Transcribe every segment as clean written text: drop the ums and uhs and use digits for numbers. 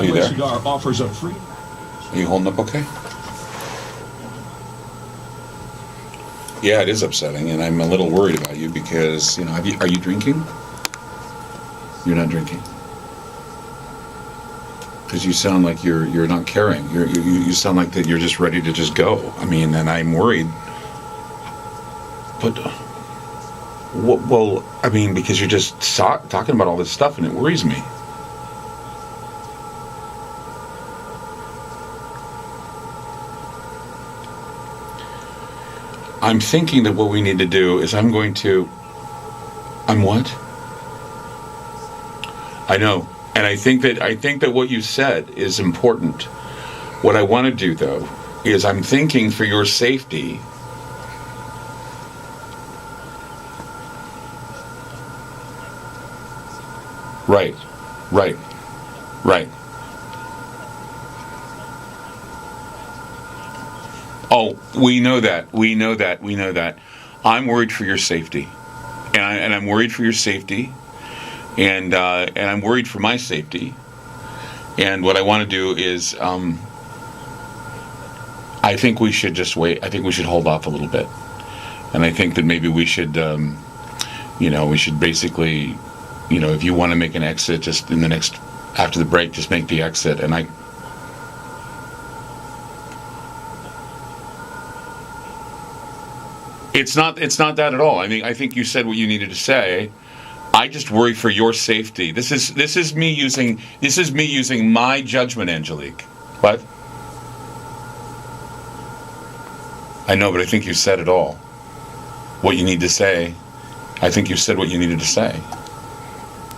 Are you there? Cigar offers a free. Are you holding up okay? Yeah, it is upsetting, and I'm a little worried about you because, you know, are you drinking? You're not drinking. Because you sound like you're not caring. You sound like that you're just ready to just go. I mean, and I'm worried. But, well, I mean, because you're just talking about all this stuff, and it worries me. I'm thinking that what we need to do is I'm what? I know. And I think that what you said is important. What I want to do, though, is I'm thinking for your safety. Right. Oh, we know that. I'm worried for your safety, and I'm worried for your safety. And I'm worried for my safety. And what I want to do is, I think we should just wait. I think we should hold off a little bit. And I think that maybe we should, we should basically, if you want to make an exit, just after the break, just make the exit. And it's not that at all. I mean, I think you said what you needed to say. I just worry for your safety. This is me using my judgment, Angelique. What? I know, but I think you said it all. What you need to say. I think you said what you needed to say.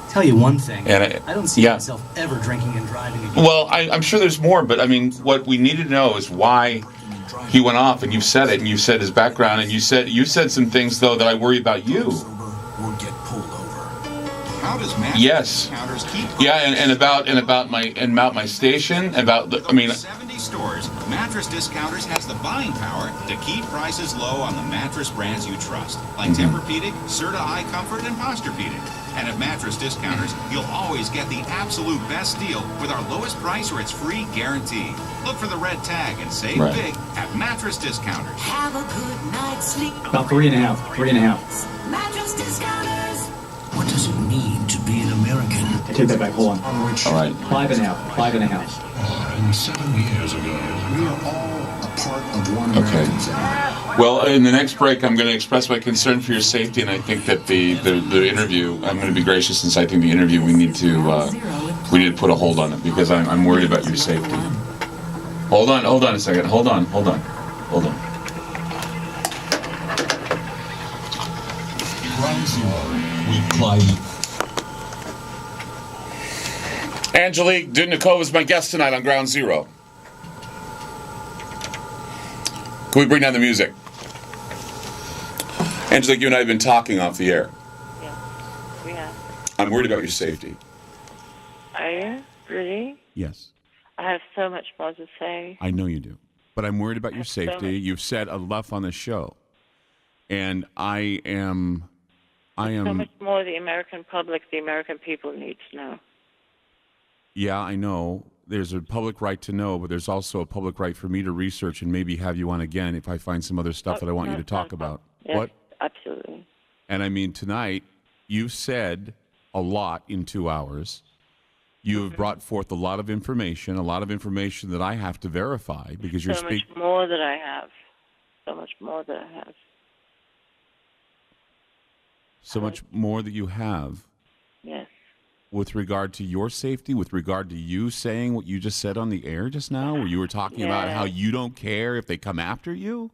Tell you one thing. And I don't see myself ever drinking and driving again. Well, I'm sure there's more, but I mean, what we need to know is why he went off, and you've said it, and you said his background, and you said some things though that I worry about you. Yes. Yeah, and about my station, 70 stores, Mattress Discounters has the buying power to keep prices low on the mattress brands you trust, like Tempur-Pedic, Serta Eye Comfort, and Posturepedic. And at Mattress Discounters, you'll always get the absolute best deal with our lowest price or it's free guarantee. Look for the red tag and save big at Mattress Discounters. Have a good night's sleep. About 3.5. Mattress Discounters. What does it mean to be an American? I take that back. Hold on. All right. 5.5. And 7 years ago, we are all a part of one American family. Well, in the next break, I'm going to express my concern for your safety, and I think that the interview, I'm going to be gracious, since I think the interview we need to put a hold on it, because I'm worried about your safety. Hold on a second. Hold on. Ground Zero with Clyde. Angelique Doudnikova is my guest tonight on Ground Zero. Can we bring down the music? Angelique, you and I have been talking off the air. Yeah, we have. I'm worried about your safety. Are you? Really? Yes. I have so much more to say. I know you do. But I'm worried about your safety. You've said enough on the show. And I am... So much more the American public, the American people need to know. Yeah, I know. There's a public right to know, but there's also a public right for me to research and maybe have you on again if I find some other stuff that I want you to talk about. Yes, what? Absolutely. And I mean, tonight, you said a lot in 2 hours. You have brought forth a lot of information that I have to verify because you're speaking. So much more that I have. So much more that you have. Yes. With regard to your safety, with regard to you saying what you just said on the air just now, where you were talking about how you don't care if they come after you?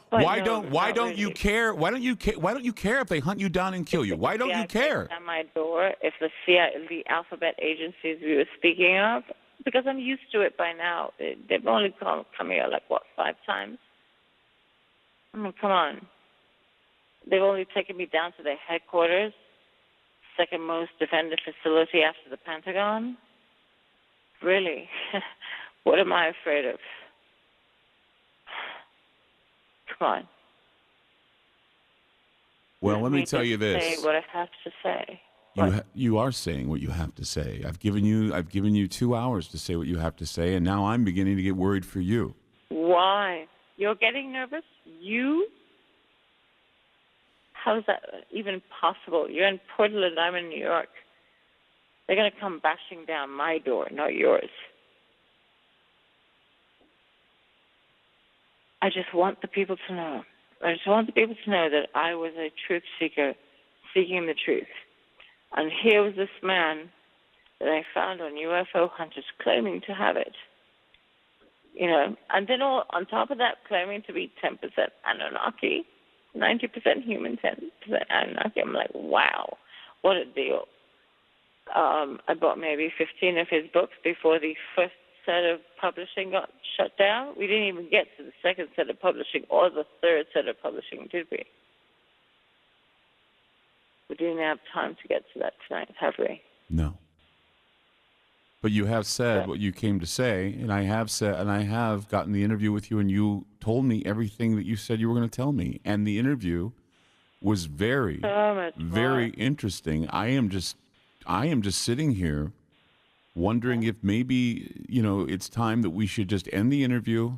Why don't you care? Why don't you care if they hunt you down and kill you? Why don't you care? At my door, if the CIA, the alphabet agencies we were speaking of, because I'm used to it by now. They've only come here 5 times. I mean, come on. They've only taken me down to their headquarters, second most defended facility after the Pentagon. Really? What am I afraid of? Come on. Well, let me tell you this. Say what I have to say. You are saying what you have to say. I've given you 2 hours to say what you have to say, and now I'm beginning to get worried for you. Why? You're getting nervous? You? How is that even possible? You're in Portland, I'm in New York. They're going to come bashing down my door, not yours. I just want the people to know. I just want the people to know that I was a truth seeker seeking the truth. And here was this man that I found on UFO Hunters claiming to have it. You know, and then on top of that, claiming to be 10% Anunnaki, 90% human, 10% Anunnaki. I'm like, wow, what a deal. I bought maybe 15 of his books before the first set of publishing got shut down. We didn't even get to the second set of publishing or the third set of publishing, did we? We didn't have time to get to that tonight, have we? No. But you have said what you came to say, and I have gotten the interview with you, and you told me everything that you said you were going to tell me. And the interview was very, very interesting. I am just sitting here wondering if maybe, it's time that we should just end the interview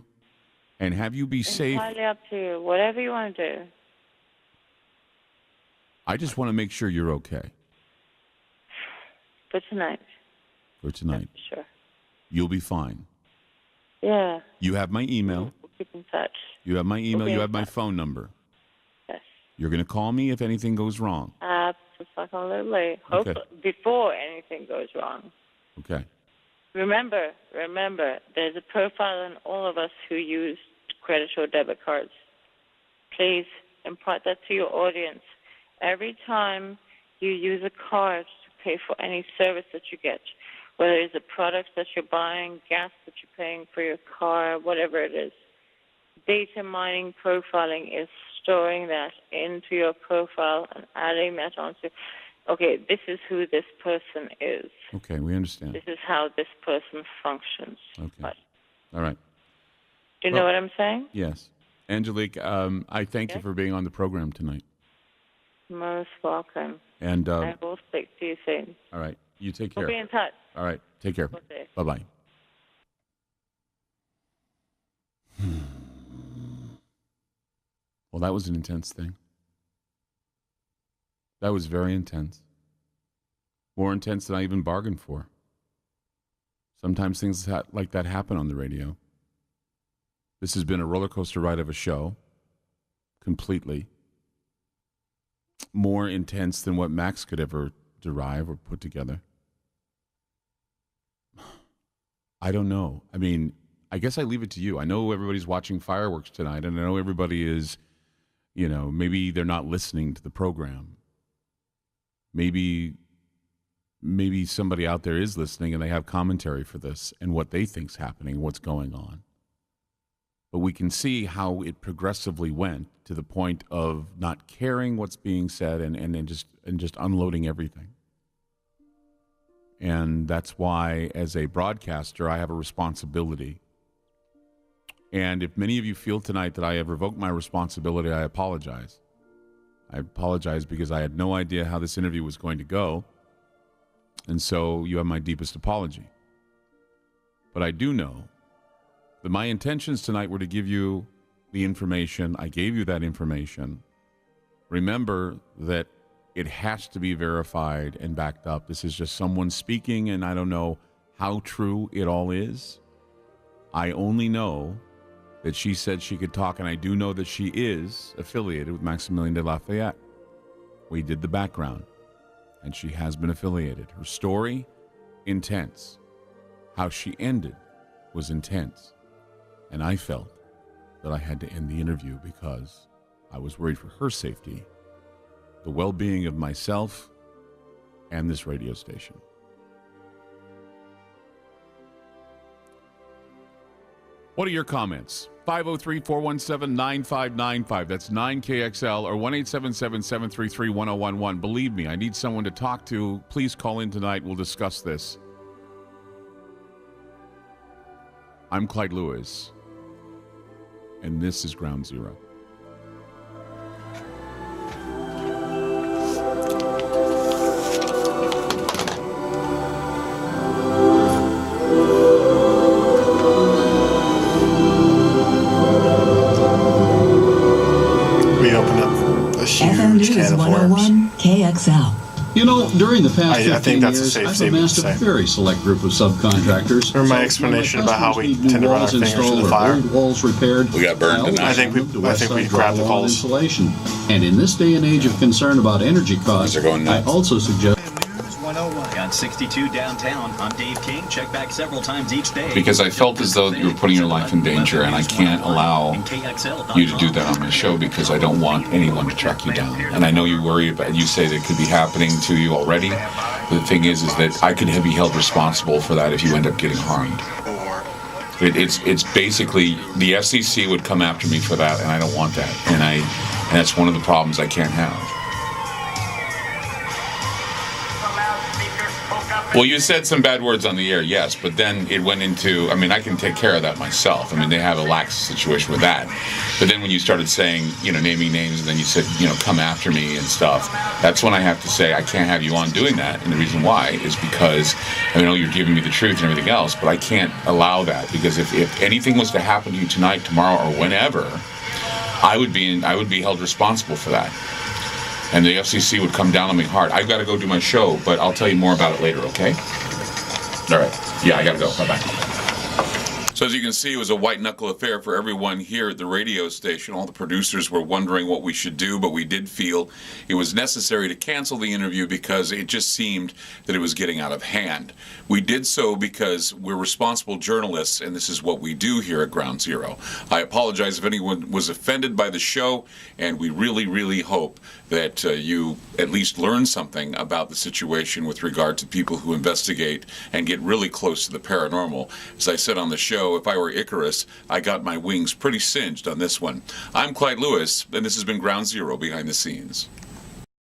and have you be safe. Entirely up to you. Whatever you want to do. I just want to make sure you're okay. For tonight. For tonight. Yeah, sure. You'll be fine. Yeah. You have my email. We'll keep in touch. You have my email. You have my phone number. Yes. You're going to call me if anything goes wrong. Absolutely. Okay. Before anything goes wrong. Okay. Remember, there's a profile in all of us who use credit or debit cards. Please impart that to your audience. Every time you use a card to pay for any service that you get, whether it's a product that you're buying, gas that you're paying for your car, whatever it is, data mining profiling is storing that into your profile and adding that onto, okay, this is who this person is. Okay, we understand. This is how this person functions. Okay. But, all right. do you know what I'm saying? Yes. Angelique, I thank you for being on the program tonight. Most welcome. And I will speak to you soon. All right. You take care. We'll be in touch. All right. Take care. Okay. Bye-bye. Well, that was an intense thing. That was very intense. More intense than I even bargained for. Sometimes things like that happen on the radio. This has been a roller coaster ride of a show. Completely. More intense than what Max could ever derive or put together. I don't know. I mean, I guess I leave it to you. I know everybody's watching fireworks tonight, and I know everybody is, maybe they're not listening to the program. Maybe somebody out there is listening and they have commentary for this and what they think's happening, what's going on. But we can see how it progressively went to the point of not caring what's being said and just unloading everything. And that's why, as a broadcaster, I have a responsibility. And if many of you feel tonight that I have revoked my responsibility, I apologize. I apologize because I had no idea how this interview was going to go. And so you have my deepest apology. But I do know that my intentions tonight were to give you the information. I gave you that information. Remember that it has to be verified and backed up. This is just someone speaking, and I don't know how true it all is. I only know that she said she could talk, and I do know that she is affiliated with Maximilien de Lafayette. We did the background, and she has been affiliated. Her story, intense. How she ended was intense. And I felt that I had to end the interview because I was worried for her safety, the well-being of myself, and this radio station. What are your comments? 503-417-9595. That's 9KXL or 1-877-733-1011. Believe me, I need someone to talk to. Please call in tonight. We'll discuss this. I'm Clyde Lewis, and this is Ground Zero. During the past 15 I think that's a years, safe I've statement amassed to a say. very select group of subcontractors. Remember my So explanation when my about how we customers need tend new to run our walls fingers through installed the or fire? old walls repaired, We got burned I always tonight. I think send them to we Westside grabbed the Drywall calls. Insulation. And in this day and age of concern about energy costs, They're going I nuts. also suggest News 101. Got 62 downtown. I'm Dave King. Check back several times each day. Because I felt as though you were putting your life in danger, and I can't allow you to do that on my show because I don't want anyone to track you down. And I know you worry about, you say that it could be happening to you already. But the thing is that I could be held responsible for that if you end up getting harmed. It's basically the FCC would come after me for that, and I don't want that. And that's one of the problems I can't have. Well, you said some bad words on the air, yes, but then it went into, I mean, I can take care of that myself. I mean, they have a lax situation with that. But then when you started saying, naming names, and then you said, come after me and stuff, that's when I have to say I can't have you on doing that. And the reason why is because, I know you're giving me the truth and everything else, but I can't allow that because if anything was to happen to you tonight, tomorrow, or whenever, I would be held responsible for that. And the FCC would come down on me hard. I've got to go do my show, but I'll tell you more about it later, okay? All right. Yeah, I got to go. Bye-bye. So as you can see, it was a white-knuckle affair for everyone here at the radio station. All the producers were wondering what we should do, but we did feel it was necessary to cancel the interview because it just seemed that it was getting out of hand. We did so because we're responsible journalists, and this is what we do here at Ground Zero. I apologize if anyone was offended by the show, and we really, really hope that you at least learn something about the situation with regard to people who investigate and get really close to the paranormal. As I said on the show, if I were Icarus, I got my wings pretty singed on this one. I'm Clyde Lewis, and this has been Ground Zero Behind the Scenes.